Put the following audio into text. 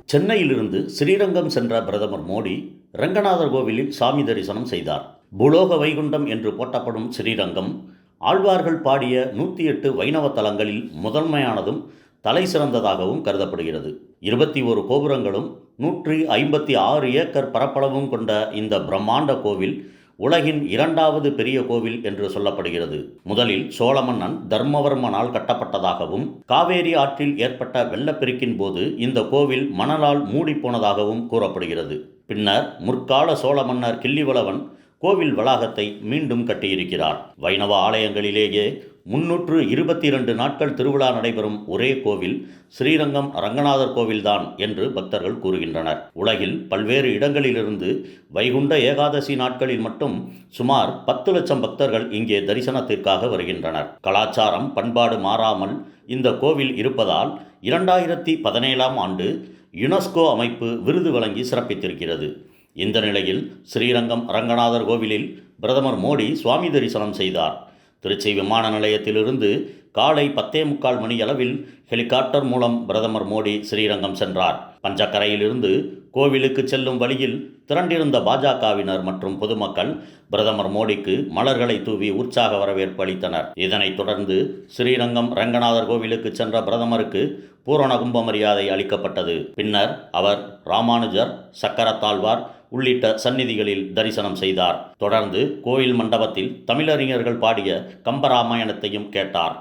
சென்னையிலிருந்து ஸ்ரீரங்கம் சென்ற பிரதமர் மோடி ரங்கநாதர் கோவிலில் சாமி தரிசனம் செய்தார். பூலோக வைகுண்டம் என்று போற்றப்படும் ஸ்ரீரங்கம் ஆழ்வார்கள் பாடிய 108 வைணவ தலங்களில் முதன்மையானதும் தலை சிறந்ததாகவும் கருதப்படுகிறது. 21 கோபுரங்களும் 156 ஏக்கர் பரப்பளவும் கொண்ட இந்த பிரம்மாண்ட கோவில் உலகின் 2வது பெரிய கோவில் என்று சொல்லப்படுகிறது. முதலில் சோழ மன்னன் தர்மவர்மனால் கட்டப்பட்டதாகவும், காவேரி ஆற்றில் ஏற்பட்ட வெள்ளப்பெருக்கின் போது இந்த கோவில் மணலால் மூடிப்போனதாகவும் கூறப்படுகிறது. பின்னர் முற்கால சோழ மன்னர் கிள்ளிவளவன் கோவில் வளாகத்தை மீண்டும் கட்டியிருக்கிறார். வைணவ ஆலயங்களிலேயே 322 நாட்கள் திருவிழா நடைபெறும் ஒரே கோவில் ஸ்ரீரங்கம் ரங்கநாதர் கோவில்தான் என்று பக்தர்கள் கூறுகின்றனர். உலகில் பல்வேறு இடங்களிலிருந்து வைகுண்ட ஏகாதசி நாட்களில் மட்டும் சுமார் 10 லட்சம் பக்தர்கள் இங்கே தரிசனத்திற்காக வருகின்றனர். கலாச்சாரம் பண்பாடு மாறாமல் இந்த கோவில் இருப்பதால் 2017ஆம் ஆண்டு யுனெஸ்கோ அமைப்பு விருது வழங்கி சிறப்பித்திருக்கிறது. இந்த நிலையில் ஸ்ரீரங்கம் ரங்கநாதர் கோவிலில் பிரதமர் மோடி சுவாமி தரிசனம் செய்தார். திருச்சி விமான நிலையத்திலிருந்து காலை 10:45 மணி அளவில் ஹெலிகாப்டர் மூலம் பிரதமர் மோடி ஸ்ரீரங்கம் சென்றார். பஞ்சக்கரையிலிருந்து கோவிலுக்கு செல்லும் வழியில் திரண்டிருந்த பாஜகவினர் மற்றும் பொதுமக்கள் பிரதமர் மோடிக்கு மலர்களை தூவி உற்சாக வரவேற்பு அளித்தனர். இதனைத் தொடர்ந்து ஸ்ரீரங்கம் ரங்கநாதர் கோவிலுக்கு சென்ற பிரதமருக்கு பூரண கும்ப மரியாதை அளிக்கப்பட்டது. பின்னர் அவர் ராமானுஜர், சக்கரத்தாழ்வார் உள்ளிட்ட சந்நிதிகளில் தரிசனம் செய்தார். தொடர்ந்து கோயில் மண்டபத்தில் தமிழறிஞர்கள் பாடிய கம்பராமாயணத்தையும் கேட்டார்.